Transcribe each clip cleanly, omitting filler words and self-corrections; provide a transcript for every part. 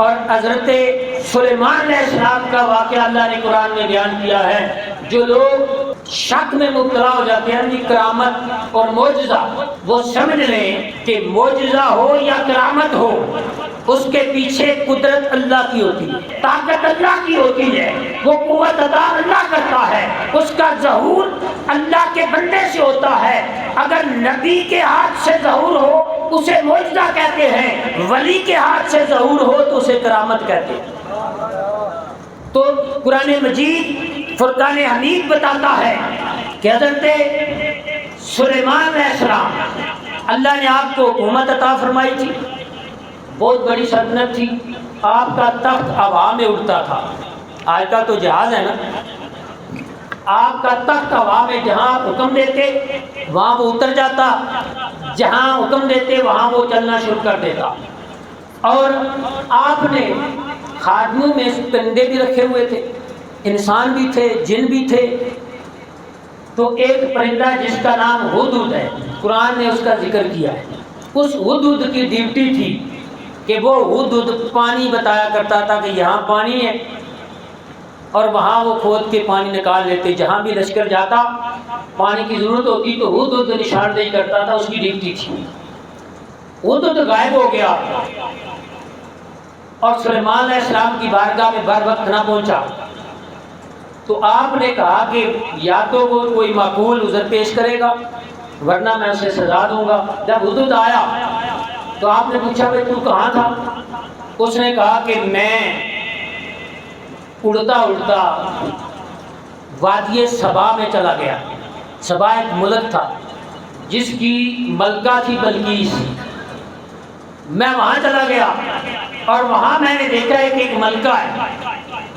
اور حضرت سلیمان علیہ السلام کا واقعہ اللہ نے قرآن میں بیان کیا ہے۔ جو لوگ شک میں مبتلا ہو جاتے ہیں کہ کرامت اور معجزہ، وہ سمجھ لیں کہ معجزہ ہو یا کرامت ہو، اس کے پیچھے قدرت اللہ کی ہوتی ہے، طاقت اللہ کی ہوتی ہے، وہ قوت عطا اللہ کرتا ہے، اس کا ظہور اللہ کے بندے سے ہوتا ہے۔ اگر نبی کے ہاتھ سے ظہور ہو اسے معجزہ کہتے ہیں، ولی کے ہاتھ سے ظہور ہو تو اسے کرامت کہتے ہیں۔ تو قرآن مجید فرقان حمید بتاتا ہے کہ حضرت سلیمان علیہ السلام، اللہ نے آپ کو حکومت عطا فرمائی تھی، بہت بڑی سلطنت تھی، آپ کا تخت ہوا میں اڑتا تھا۔ آج کا تو جہاز ہے نا، آپ کا تخت ہوا میں، جہاں آپ حکم دیتے وہاں وہ اتر جاتا، جہاں حکم دیتے وہاں وہ چلنا شروع کر دیتا۔ اور آپ نے خادموں میں پرندے بھی رکھے ہوئے تھے، انسان بھی تھے، جن بھی تھے۔ تو ایک پرندہ جس کا نام ہدہد ہے، قرآن نے اس کا ذکر کیا ہے۔ اس ہدہد کی ڈیوٹی تھی کہ وہ ہدہد پانی بتایا کرتا تھا کہ یہاں پانی ہے، اور وہاں وہ کھود کے پانی نکال لیتے۔ جہاں بھی لشکر جاتا پانی کی ضرورت ہوتی تو ہدہد نشاندہی کرتا تھا، اس کی ڈیوٹی تھی۔ ہدہد غائب ہو گیا اور سلیمان علیہ السلام کی بارگاہ میں بر وقت نہ پہنچا، تو آپ نے کہا کہ یا تو وہ کوئی معقول عذر پیش کرے گا ورنہ میں اسے سزا دوں گا۔ جب ہدہد آیا تو آپ نے پوچھا بھائی تو کہاں تھا؟ اس نے کہا کہ میں اڑتا اڑتا وادی سبا میں چلا گیا۔ سبا ایک ملک تھا جس کی ملکہ تھی بلقیس، میں وہاں چلا گیا اور وہاں میں نے دیکھا ہے کہ ایک ملکہ ہے،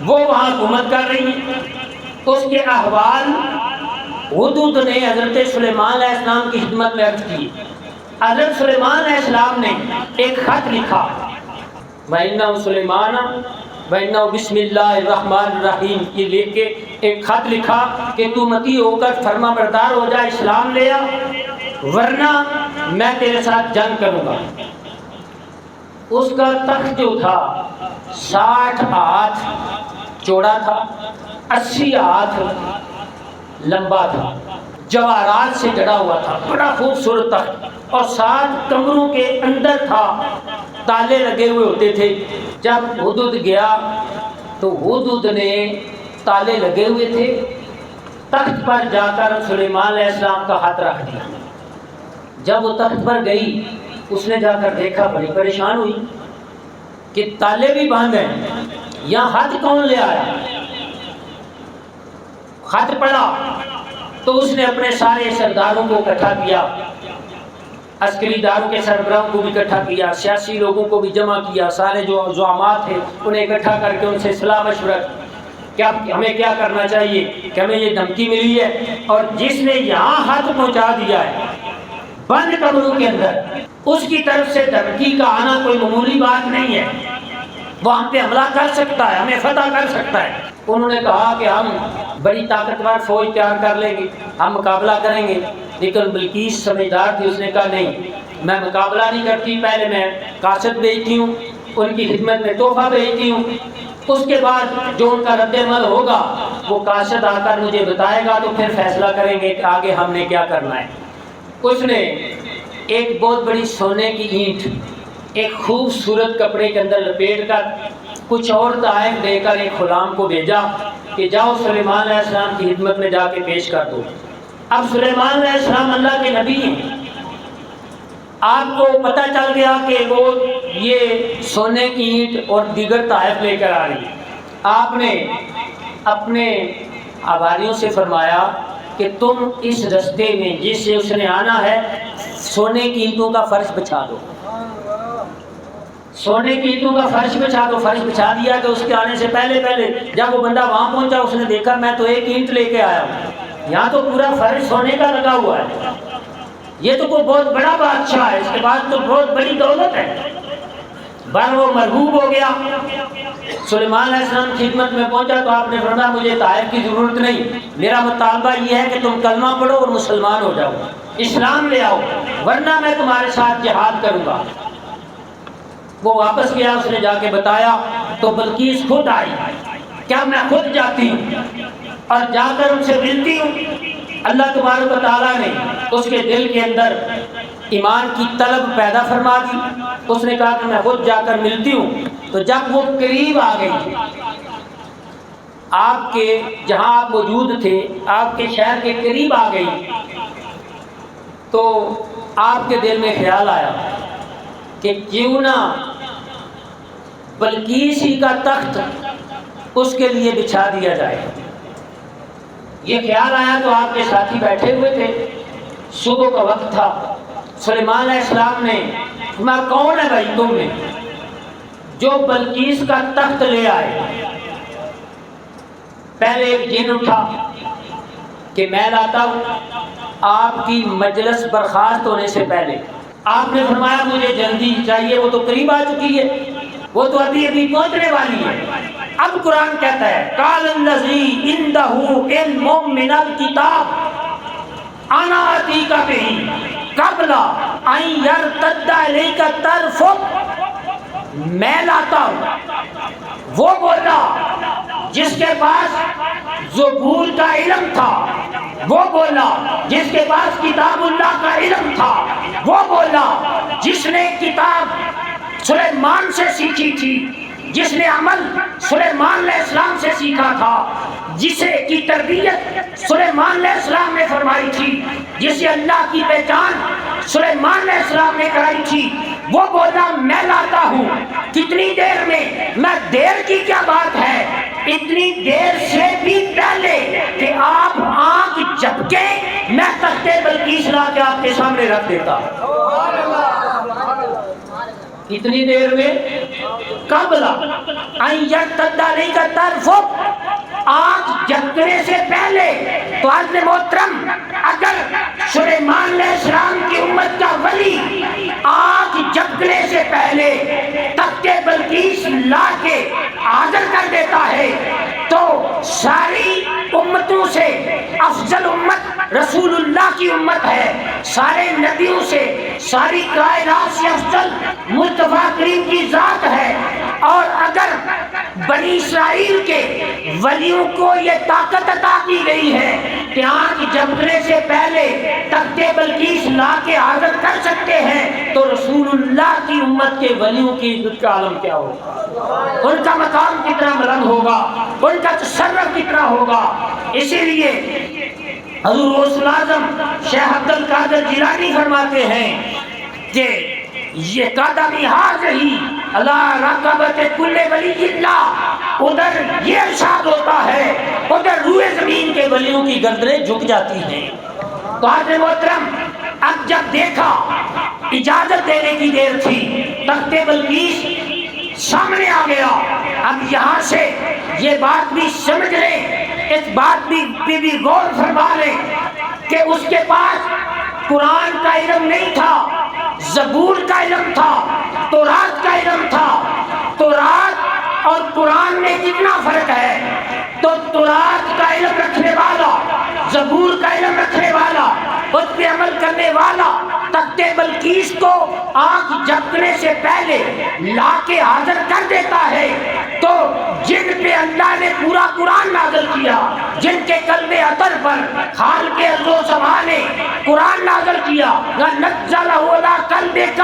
وہ وہاں حکومت کر رہی ہے۔ اس کے احوال ہدہد نے حضرت سلیمان علیہ السلام کی خدمت میں عرض کی۔ حضرت سلیمان علیہ السلام نے ایک خط لکھا، وَإِنَّهُ سُلَيْمَانَ وَإِنَّهُ بِسْمِ اللَّهِ الرَّحْمَنِ الرَّحِيمِ، یہ لکھ کے ایک خط لکھا کہ تو متی ہو کر فرما بردار ہو جا، اسلام لے آ، ورنہ میں تیرے ساتھ جنگ کروں گا۔ اس کا تخت جو تھا 60 ہاتھ چوڑا تھا، 80 ہاتھ لمبا تھا، جواہرات سے جڑا ہوا تھا، بڑا خوبصورت تخت، اور 7 کمروں کے اندر تھا، تالے لگے ہوئے ہوتے تھے۔ جب ہدہد گیا تو ہدہد نے تالے لگے ہوئے تھے، تخت پر جا کر سلیمان علیہ السلام کا ہاتھ رکھ دیا۔ جب وہ تخت پر گئی اس نے جا کر دیکھا، بڑی پریشان ہوئی کہ تالے بھی بند ہیں، یہاں ہاتھ کون لے آیا؟ خط پڑھا تو اس نے اپنے سارے سرداروں کو اکٹھا کیا، عسکری اداروں کے سربراہوں کو بھی اکٹھا کیا، سیاسی لوگوں کو بھی جمع کیا، سارے جو زعامات تھے انہیں اکٹھا کر کے ان سے صلاح مشورہ کیا ہمیں کیا کرنا چاہیے، کہ ہمیں یہ دھمکی ملی ہے، اور جس نے یہاں ہاتھ پہنچا دیا ہے بند کمروں کے اندر، اس کی طرف سے دھمکی کا آنا کوئی معمولی بات نہیں ہے، وہ ہم پہ حملہ کر سکتا ہے، ہمیں فتح کر سکتا ہے۔ انہوں نے کہا کہ ہم بڑی طاقتور فوج تیار کر لیں گے، ہم مقابلہ کریں گے، لیکن بلقیس سمجھدار تھی، اس نے کہا نہیں، میں مقابلہ نہیں کرتی، پہلے میں قاصد بھیجتی ہوں، ان کی خدمت میں تحفہ بھیجتی ہوں، اس کے بعد جو ان کا رد عمل ہوگا وہ قاصد آ کر مجھے بتائے گا، تو پھر فیصلہ کریں گے کہ آگے ہم نے کیا کرنا ہے۔ اس نے ایک بہت بڑی سونے کی اینٹ ایک خوبصورت کپڑے کے اندر لپیٹ کر کچھ اور تحائف دے کر ایک غلام کو بھیجا کہ جاؤ سلیمان علیہ السلام کی خدمت میں جا کے پیش کر دو۔ اب سلیمان علیہ السلام اللہ کے نبی ہیں، آپ کو پتہ چل گیا کہ وہ یہ سونے کی اینٹ اور دیگر تحائف لے کر آ رہی ہے۔ آپ نے اپنے حواریوں سے فرمایا کہ تم اس رستے میں جس سے اس نے آنا ہے سونے کی اینٹوں کا فرش بچھا دو، سونے کی اینٹوں کا فرش بچھا دو۔ فرش بچھا دیا کہ اس کے آنے سے پہلے جب وہ بندہ وہاں پہنچا اس نے دیکھا میں تو ایک اینٹ لے کے آیا ہوں، یہاں تو پورا فرش سونے کا لگا ہوا ہے، یہ تو کوئی بہت بڑا بادشاہ ہے، اس کے بعد تو بہت بڑی دولت ہے۔ بار وہ مرغوب ہو گیا، سلیمان علیہ السلام خدمت میں پہنچا تو آپ نے فرمایا مجھے تحائف کی ضرورت نہیں، میرا مطالبہ یہ ہے کہ تم کلمہ پڑھو اور مسلمان ہو جاؤ، اسلام لے آؤ، ورنہ میں تمہارے ساتھ جہاد کروں گا۔ وہ واپس گیا، اس نے جا کے بتایا تو بلقیس خود آئی، کیا میں خود جاتی ہوں اور جا کر ان سے ملتی ہوں؟ اللہ تبارک و تعالیٰ نے اس کے دل کے اندر ایمان کی طلب پیدا فرما دی۔ اس نے کہا کہ میں خود جا کر ملتی ہوں۔ تو جب وہ قریب آ گئی، آپ کے جہاں آپ موجود تھے، آپ کے شہر کے قریب آ گئی، تو آپ کے دل میں خیال آیا کہ کیوں نہ بلقیس ہی کا تخت اس کے لیے بچھا دیا جائے۔ یہ خیال آیا تو آپ کے ساتھی بیٹھے ہوئے تھے، صبح کا وقت تھا۔ سلیمان علیہ السلام نے فرمایا کون ہے بھائی تم میں جو بلقیس کا تخت لے آئے؟ پہلے ایک جن اٹھا کہ میں لاتا ہوں آپ کی مجلس برخاست ہونے سے پہلے۔ آپ نے فرمایا مجھے جلدی چاہیے، وہ تو قریب آ چکی ہے، وہ تو ابھی ابھی پہنچنے والی ہے۔ اب قرآن کہتا ہے قال الذی عندہ علم من الکتاب انا آتیک بہ قبل ان یرتد الیک طرفک، میں لاتا ہوں۔ وہ بولا جس کے پاس زبور کا علم تھا، وہ بولا جس کے پاس کتاب اللہ کا علم تھا، وہ بولا جس نے کتاب سلیمان سے سیکھی تھی، جس نے عمل سلیمان علیہ السلام سے سیکھا تھا، جسے کی تربیت سلیمان علیہ السلام نے فرمائی تھی، جسے اللہ کی پہچان سلیمان علیہ السلام نے کرائی تھی، وہ بولا میں لاتا ہوں۔ کتنی دیر میں دیر کی کیا بات ہے، اتنی دیر سے بھی پہلے کہ آپ آنکھ جھپکے میں تخت بلقیس لا کے آپ کے سامنے رکھ دیتا۔ کتنی دیر میں؟ قبل ان یرتد الیک طرفک، آنکھ جھپکنے سے پہلے۔ تو حضرت محترم اگر سلیمان علیہ السلام کی امت کا ولی آنکھ جھپکنے سے پہلے تخت بلقیس لا کے حاضر کر دیتا ہے تو ساری امتوں سے افضل امت رسول اللہ کی امت ہے، سارے نبیوں سے، ساری کائنات سے افضل مصطفیٰ کریم کی ذات ہے۔ اور اگر بنی اسرائیل کے ولیوں کو یہ طاقت عطا کی گئی ہے کہ آنکھ جھپکنے سے پہلے تخت بلقیس لا کے حاضر کر سکتے ہیں، تو رسول اللہ کی امت کے ولیوں کی عزت کا عالم کیا ہوگا، ان کا مقام کتنا بلند ہوگا، ان کا تصرف کتنا ہوگا۔ اسی لیے حضور غوث الاعظم شیخ عبد القادر جیلانی فرماتے ہیں کہ یہ قدمی حاضری اللہ رقبت کل ولی اللہ، ادھر یہ ارشاد ہوتا ہے، ادھر روئے زمین کے ولیوں کی گردنیں جھک جاتی ہیں۔ تو حضرت محترم اب جب دیکھا اجازت دینے کی دیر تھی، تخت بلقیس سامنے آ گیا۔ اب یہاں سے یہ بات بھی سمجھ لیں، اس بات بھی غور فرما لیں کہ اس کے پاس قرآن کا علم نہیں تھا، زبور کا علم تھا، تورات کا علم تھا۔ تورات اور قرآن میں کتنا فرق ہے؟ تو تورات کا علم رکھنے والا، زبور کا علم رکھنے والا، اس پہ عمل کرنے والا تخت بلقیس کو آنکھ جھپکنے سے پہلے لا کے حاضر کر دیتا ہے۔ تو جن پہ اللہ نے پورا قرآن نازل کیا، جن کے قلب اطہر پر خالق عز و جل نے قرآن نازل کیا، نزلہ علی قلبک،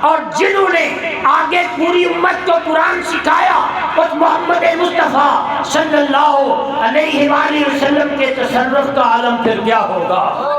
اور جنہوں نے آگے پوری امت کو قرآن سکھایا، اس محمد مصطفیٰ صلی اللہ علیہ وآلہ وسلم کے تصرف کا عالم پھر کیا ہوگا۔